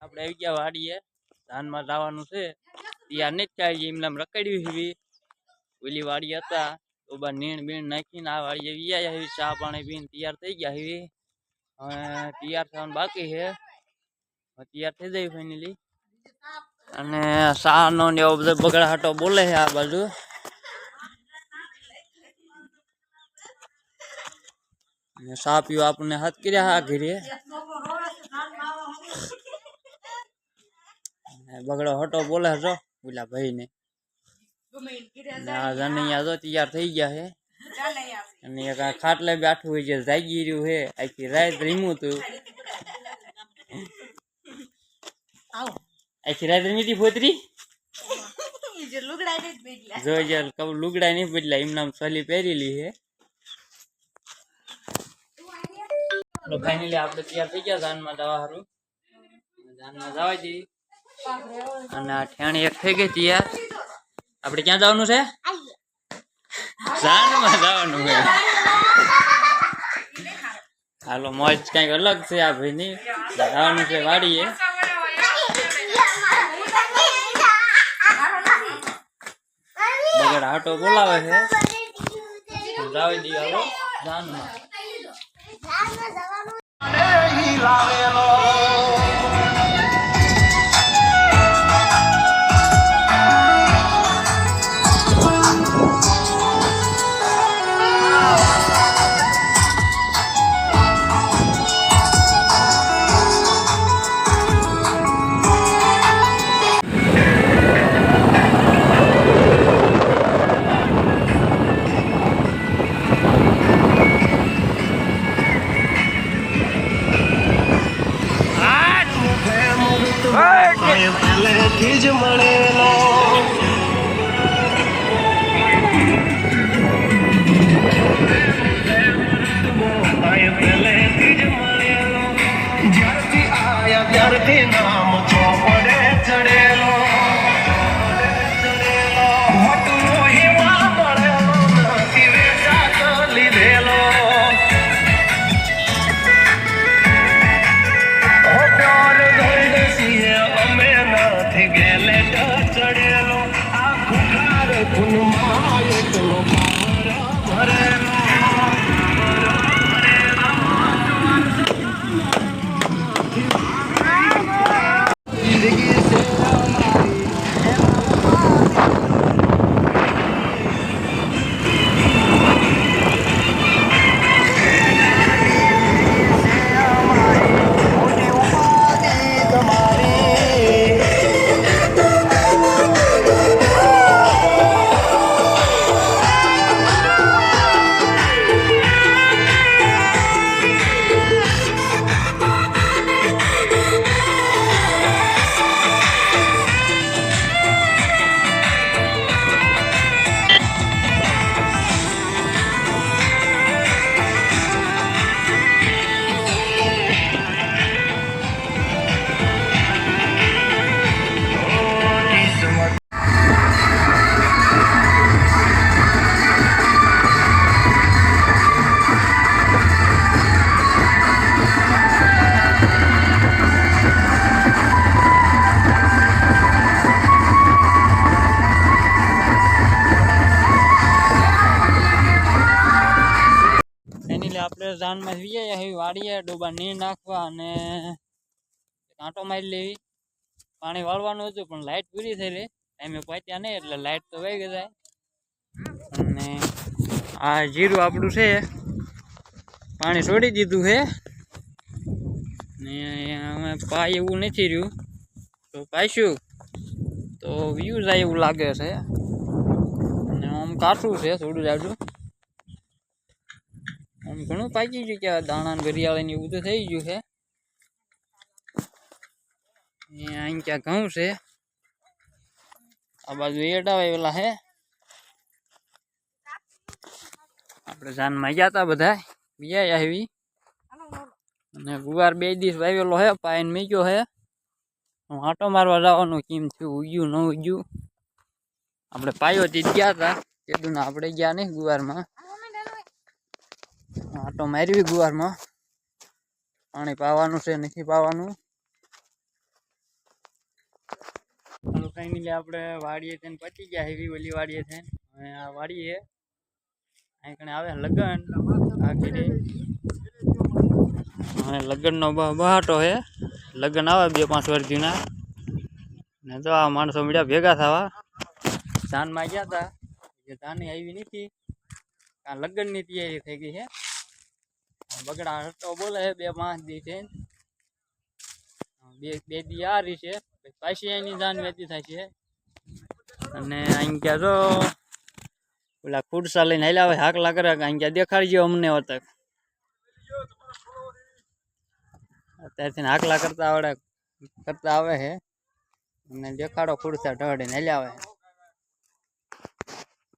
આપણે આવી ગયા વાડીએ ધાનમાં જવાનું છે તૈયાર નથી થાય એમને રખડ્યું હેવી ઓલી વાડી હતા તો બા નીણ બીણ નાખીને આ વાડીએ વ્યાયા હેવી ચા પાણી પીને તૈયાર થઈ ગયા હેવી હવે તૈયાર થવાનું બાકી છે તૈયાર થઈ જાય ફાઇનલી અને ચા નો ને એવો બધો બગડાટો બોલે છે આ બાજુ ચા પીવા આપણને હાથ કર્યા હા ઘીરે બગડો હટો બોલે છો ઓલા ભાઈ ને જાનૈયા તો તૈયાર થઈ ગયા છે અને એક ખાટલે બેઠું હોય છે જાગી રહ્યું છે આખી રાત રીમું તું આખી રાત રીમી હતી ફોતરી જોઈ લુગડા નહીં બદલા એમ નામ સલી પહેરેલી છે ફાઇનલી આપણે તૈયાર થઈ ગયા જાનમાં જવા સારું જાનમાં જવા જઈએ અને આ ઠેણી એક થઈ ગઈ તૈયાર આપણે ક્યાં જવાનું છે જાનમાં જવાનું છે હાલો મોજ કઈક અલગ છે આ ભાઈ ની જવાનું છે વાડીએ બગડ હાટો બોલાવે છે જાવી દઈએ હાલો જાનમાં નામ ચોપડે ચડેલો મોટું હિમા મળેલો નથી વેચાત લીધેલો પ્યોર ગોલ્ડ સિંહ અમે નથી ગેલે ચડેલો આ ખુખાર ખૂનમાં એટલો ભરેલો આપણે જાનમાં વાડીએ ડોબા નીર નાખવા અને કાંટો મારી લેવી પાણી વાળવાનું હતું પણ લાઈટ પૂરી થઈ રહી ટાઈમે પહોંચ્યા નહીં એટલે લાઈટ તો વહી ગઈ જાય અને આ જીરું આપણું છે પાણી છોડી દીધું છે ને અમે પાય એવું નથી રહ્યું તો પાઈશું તો વ્યૂ જાય એવું લાગે છે અને આમ કાઠું છે થોડું જાડું આમ ઘણું પાકી ગયું કે દાણા ઘરિયાળી ને એવું તો થઈ ગયું છે અહીં ક્યાં ઘઉં છે આ બાજુ એડાવેલા છે આપણે જાનમાં ગયા હતા બધા બીજા આવી અને ગુવાર 2 દિવસ વાવેલો હે પાઈને મીક્યો હે આંટો મારવા જવાનું કેમ થયું ઉગ્યું ન ઉગ્યું આપણે પાયોથી ગયા હતા કીધું ને આપણે ગયા નહીં ગુવારમાં આંટો મારવી ગુવારમાં પાણી પાવાનું છે નથી પાવાનું ફાઇનલી આપણે વાડીએ થઈને પતી ગયા હેવી ઓલી વાડીએ થઈને હવે આ વાડી છે અહીં કણે આવે લગન આખી રે હવે લગ્નનો બહાટો છે લગ્ન આવે 2-5 વર્ષ જૂના ને તો આ માણસો મીડિયા ભેગા થવા ધાનમાં ગયા હતા જે ધાની આવી નથી આ લગ્નની તૈયારી થઈ ગઈ છે બગડા હટો બોલે છે 2-5 દી છે બે દી આ રહી છે પાછી એની જાન વેચી થાય છે અને અહીં ક્યાં જો ઓલા ખુરસા લઈને હાલ્યા આવે હાકલા કરે અહીં ક્યાં દેખાડજો અમને વતક અત્યારથી હાકલા કરતા આવે છે અને દેખાડો ખુરસા ઢળીને હાલ્યા આવે